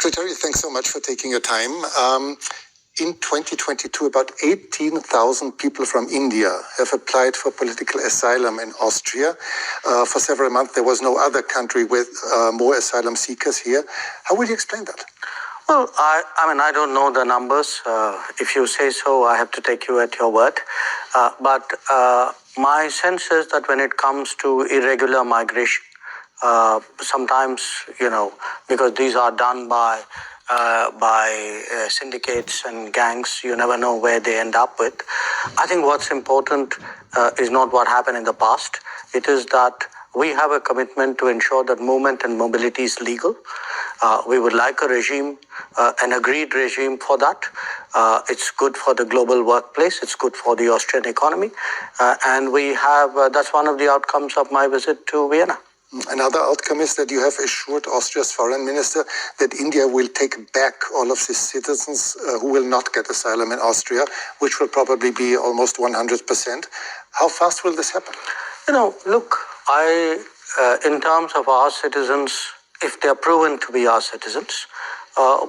Terry, thanks so much for taking your time. In 2022, about 18,000 people from India have applied for political asylum in Austria. For several months, there was no other country with more asylum seekers here. How would you explain that? Well, I don't know the numbers. If you say so, I have to take you at your word. But my sense is that when it comes to irregular migration, sometimes, because these are done by syndicates and gangs, you never know where they end up with. I think what's important is not what happened in the past. It is that we have a commitment to ensure that movement and mobility is legal. We would like a regime, an agreed regime for that. It's good for the global workplace. It's good for the Austrian economy. And we have, that's one of the outcomes of my visit to Vienna. Another outcome is that you have assured Austria's foreign minister that India will take back all of its citizens who will not get asylum in Austria, which will probably be almost 100%. How fast will this happen? Look, in terms of our citizens, if they are proven to be our citizens,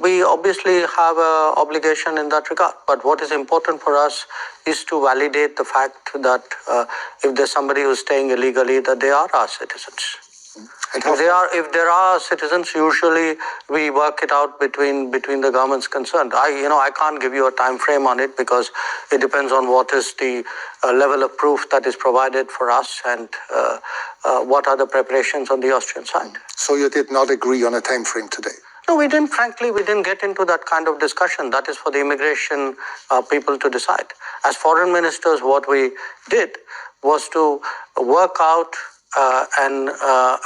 we obviously have an obligation in that regard. But what is important for us is to validate the fact that if there's somebody who's staying illegally, that they are our citizens. If there are citizens, usually we work it out between the governments concerned. I can't give you a time frame on it because it depends on what is the level of proof that is provided for us and what are the preparations on the Austrian side. So you did not agree on a time frame today? No, we didn't. Frankly, we didn't get into that kind of discussion. That is for the immigration people to decide. As foreign ministers, what we did was to work out an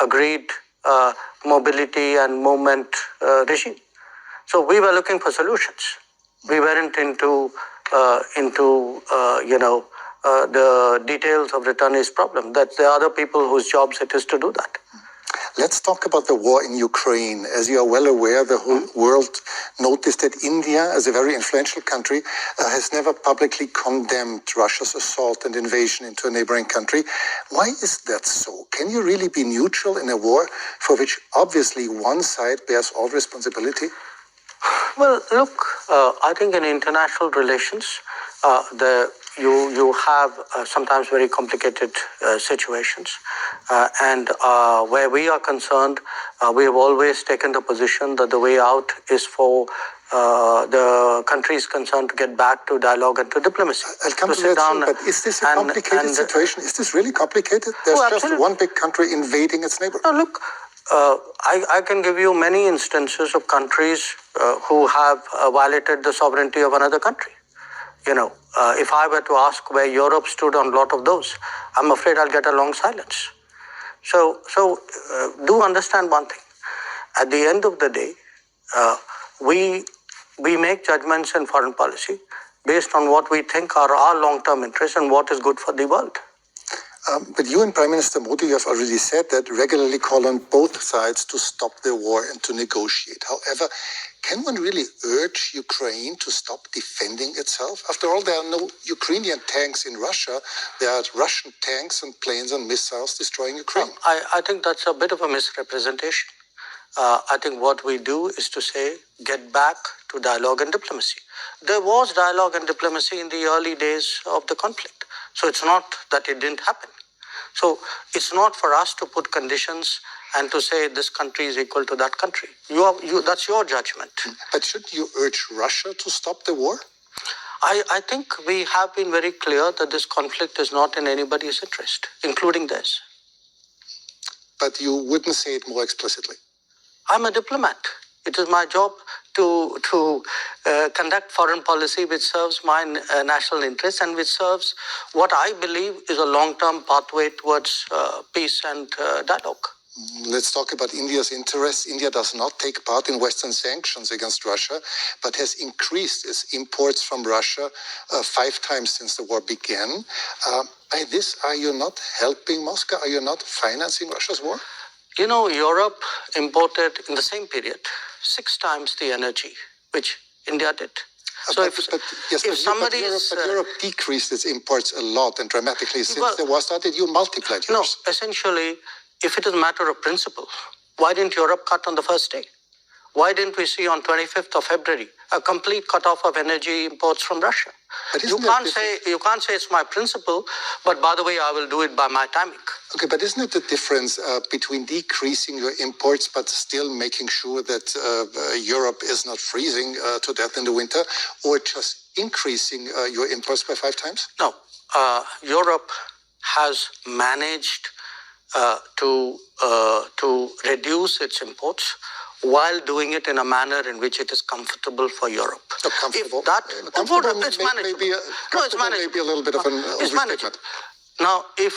agreed mobility and movement regime. So we were looking for solutions. We weren't into the details of returnees' problem. That there are other people whose jobs it is to do that. Let's talk about the war in Ukraine. As you are well aware, the whole world noticed that India, as a very influential country, has never publicly condemned Russia's assault and invasion into a neighboring country. Why is that so? Can you really be neutral in a war for which obviously one side bears all responsibility? Well, look, I think in international relations, you have sometimes very complicated situations. And where we are concerned, we have always taken the position that the way out is for the countries concerned to get back to dialogue and to diplomacy. I'll come to that, but is this a complicated situation? Is this really complicated? There's just one big country invading its neighbor. No, look, I can give you many instances of countries who have violated the sovereignty of another country. If I were to ask where Europe stood on a lot of those, I'm afraid I'll get a long silence. So do understand one thing. At the end of the day, we make judgments in foreign policy based on what we think are our long-term interests and what is good for the world. But you and Prime Minister Modi have already said that regularly call on both sides to stop the war and to negotiate. However, can one really urge Ukraine to stop defending itself? After all, there are no Ukrainian tanks in Russia. There are Russian tanks and planes and missiles destroying Ukraine. I think that's a bit of a misrepresentation. I think what we do is to say, get back to dialogue and diplomacy. There was dialogue and diplomacy in the early days of the conflict. So it's not that it didn't happen. So it's not for us to put conditions and to say this country is equal to that country. That's your judgment. But should you urge Russia to stop the war? I think we have been very clear that this conflict is not in anybody's interest, including theirs. But you wouldn't say it more explicitly? I'm a diplomat. It is my job to conduct foreign policy which serves my national interests and which serves what I believe is a long-term pathway towards peace and dialogue. Let's talk about India's interests. India does not take part in Western sanctions against Russia, but has increased its imports from Russia 5 times since the war began. By this, are you not helping Moscow? Are you not financing Russia's war? Europe imported in the same period 6 times the energy which India did. So Europe decreased its imports a lot and dramatically since the war started. You multiplied yours. No, essentially, if it is a matter of principle, why didn't Europe cut on the first day? Why didn't we see on 25th of February a complete cutoff of energy imports from Russia? You can't say it's my principle, but by the way, I will do it by my timing. Okay, but isn't it the difference between decreasing your imports but still making sure that Europe is not freezing to death in the winter, or just increasing your imports by 5 times? No, Europe has managed to reduce its imports while doing it in a manner in which it is comfortable for Europe. So comfortable? It's manageable. It's maybe a little bit of an overstatement. Now, if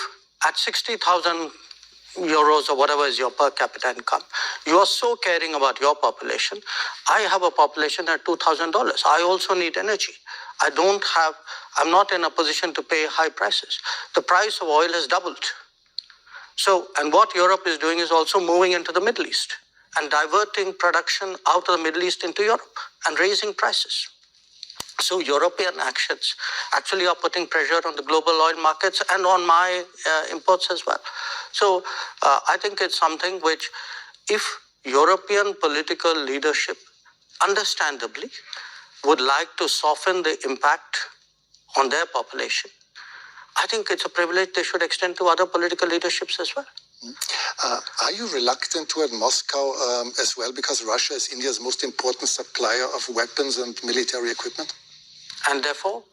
at 60,000 euros or whatever is your per capita income, you are so caring about your population. I have a population at $2,000. I also need energy. I'm not in a position to pay high prices. The price of oil has doubled. So, and what Europe is doing is also moving into the Middle East and diverting production out of the Middle East into Europe and raising prices. So European actions actually are putting pressure on the global oil markets and on my imports as well. So I think it's something which, if European political leadership understandably would like to soften the impact on their population, I think it's a privilege they should extend to other political leaderships as well. Are you reluctant toward Moscow as well, because Russia is India's most important supplier of weapons and military equipment? And therefore?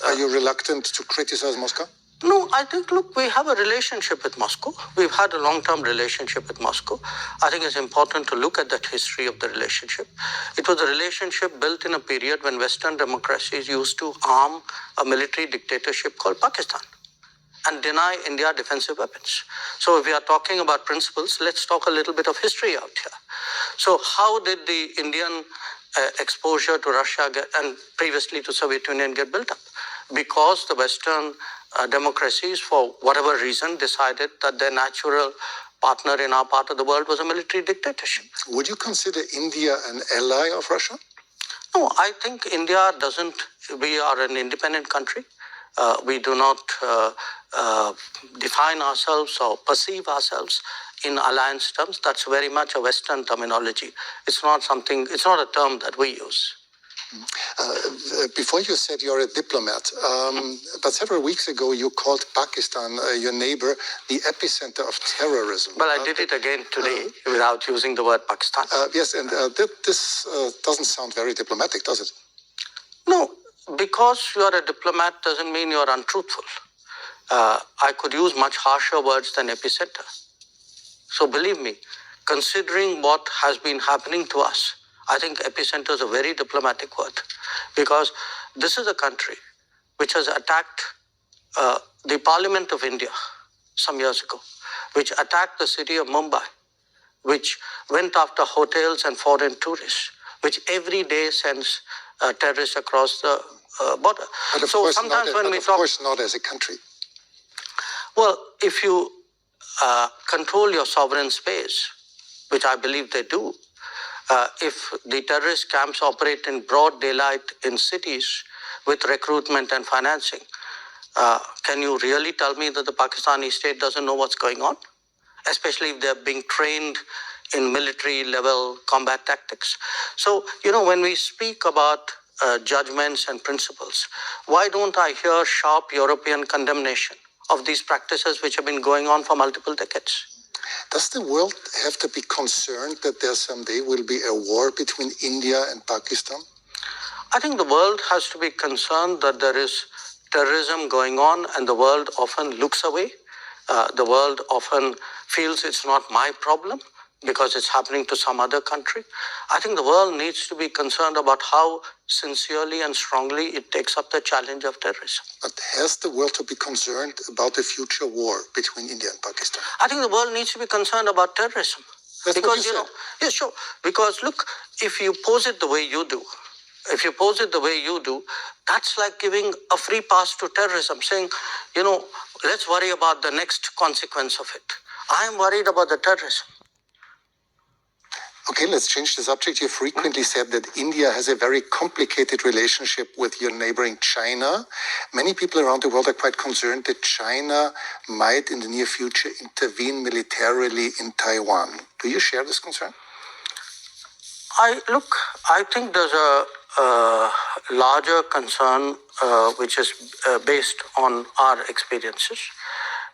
Are you reluctant to criticize Moscow? No, I think, look, we have a relationship with Moscow. We've had a long-term relationship with Moscow. I think it's important to look at that history of the relationship. It was a relationship built in a period when Western democracies used to arm a military dictatorship called Pakistan and deny India defensive weapons. So if we are talking about principles, let's talk a little bit of history out here. So how did the Indian exposure to Russia and previously to Soviet Union get built up? Because the Western democracies, for whatever reason, decided that their natural partner in our part of the world was a military dictatorship. Would you consider India an ally of Russia? No, I think India doesn't. We are an independent country. We do not define ourselves or perceive ourselves in alliance terms. That's very much a Western terminology. It's not a term that we use. Before you said you're a diplomat, but several weeks ago you called Pakistan, your neighbor, the epicenter of terrorism. Well, I did it again today without using the word Pakistan. Yes, and this doesn't sound very diplomatic, does it? No, because you're a diplomat doesn't mean you're untruthful. I could use much harsher words than epicenter. So believe me, considering what has been happening to us, I think epicenter is a very diplomatic word, because this is a country which has attacked the Parliament of India some years ago, which attacked the city of Mumbai, which went after hotels and foreign tourists, which every day sends terrorists across the border. But of course not as a country. Well, if you control your sovereign space, which I believe they do, if the terrorist camps operate in broad daylight in cities with recruitment and financing, can you really tell me that the Pakistani state doesn't know what's going on? Especially if they're being trained in military level combat tactics. So, when we speak about judgments and principles, why don't I hear sharp European condemnation of these practices which have been going on for multiple decades? Does the world have to be concerned that there someday will be a war between India and Pakistan? I think the world has to be concerned that there is terrorism going on, and the world often looks away. The world often feels it's not my problem because it's happening to some other country. I think the world needs to be concerned about how sincerely and strongly it takes up the challenge of terrorism. But has the world to be concerned about the future war between India and Pakistan? I think the world needs to be concerned about terrorism. That's because, what you said. Yeah, sure. Because look, if you pose it the way you do, that's like giving a free pass to terrorism, saying, let's worry about the next consequence of it. I am worried about the terrorism. Okay, let's change the subject. You frequently said that India has a very complicated relationship with your neighboring China. Many people around the world are quite concerned that China might, in the near future, intervene militarily in Taiwan. Do you share this concern? I think there's a larger concern which is based on our experiences.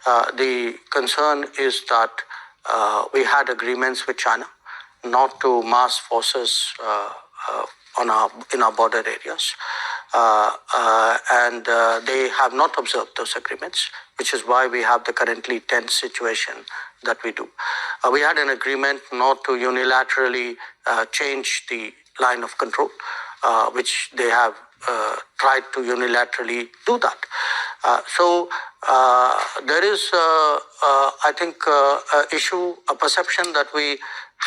The concern is that we had agreements with China not to mass forces in our border areas, and they have not observed those agreements, which is why we have the currently tense situation that we do. We had an agreement not to unilaterally change the line of control, which they have tried to unilaterally do that. So there is, I think, a perception that we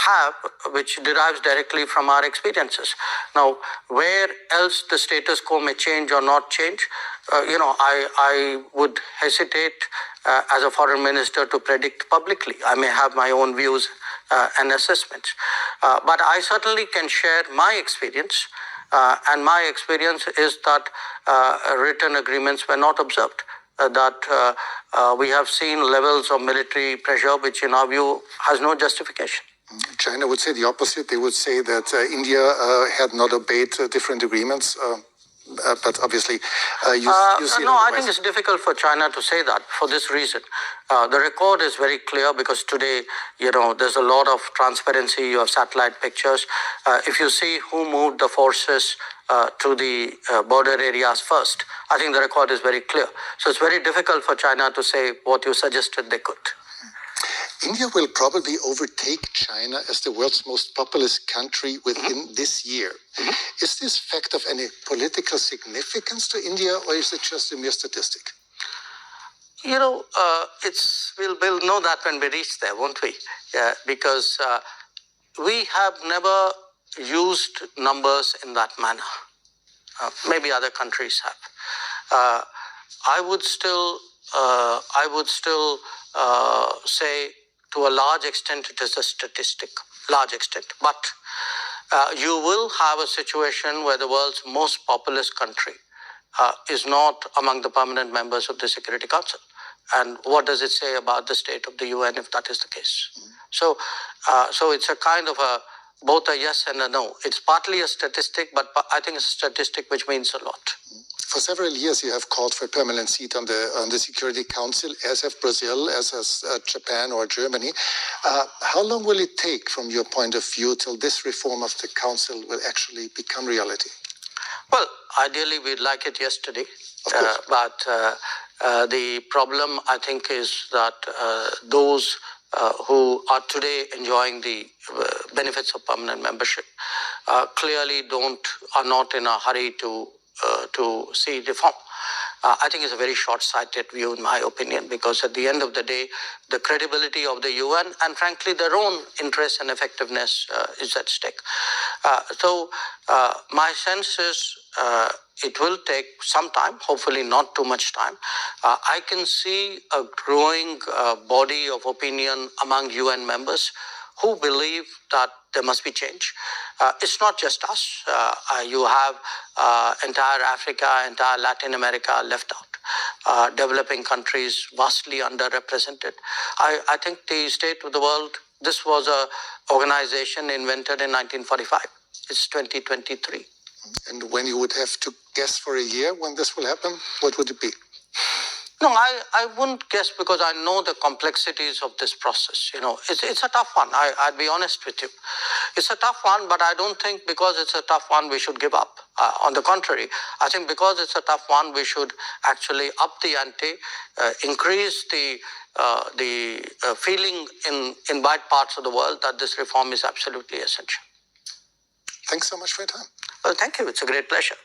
have, which derives directly from our experiences. Now, where else the status quo may change or not change, I would hesitate as a foreign minister to predict publicly. I may have my own views and assessments, but I certainly can share my experience. And my experience is that written agreements were not observed. That we have seen levels of military pressure, which in our view has no justification. China would say the opposite. They would say that India had not obeyed different agreements. But obviously, you see. No, I think it's difficult for China to say that for this reason. The record is very clear because today, there's a lot of transparency. You have satellite pictures. If you see who moved the forces to the border areas first, I think the record is very clear. So it's very difficult for China to say what you suggested they could. India will probably overtake China as the world's most populous country within this year. Is this fact of any political significance to India, or is it just a mere statistic? We'll know that when we reach there, won't we? Because we have never used numbers in that manner. Maybe other countries have. I would still say, to a large extent, it is a statistic, large extent. But you will have a situation where the world's most populous country is not among the permanent members of the Security Council. And what does it say about the state of the UN if that is the case? So it's a kind of both a yes and a no. It's partly a statistic, but I think it's a statistic which means a lot. For several years, you have called for a permanent seat on the Security Council, as have Brazil, as has Japan or Germany. How long will it take, from your point of view, till this reform of the Council will actually become reality? Well, ideally, we'd like it yesterday. But the problem, I think, is that those who are today enjoying the benefits of permanent membership clearly are not in a hurry to see reform. I think it's a very short-sighted view, in my opinion, because at the end of the day, the credibility of the UN and, frankly, their own interest and effectiveness is at stake. So my sense is it will take some time, hopefully not too much time. I can see a growing body of opinion among UN members who believe that there must be change. It's not just us. You have entire Africa, entire Latin America left out. Developing countries vastly underrepresented. I think the state of the world, this was an organization invented in 1945. It's 2023. And when you would have to guess for a year when this will happen, what would it be? No, I wouldn't guess, because I know the complexities of this process. It's a tough one. I'd be honest with you. It's a tough one, but I don't think because it's a tough one we should give up. On the contrary, I think because it's a tough one, we should actually up the ante, increase the feeling in wide parts of the world that this reform is absolutely essential. Thanks so much for your time. Well, thank you. It's a great pleasure.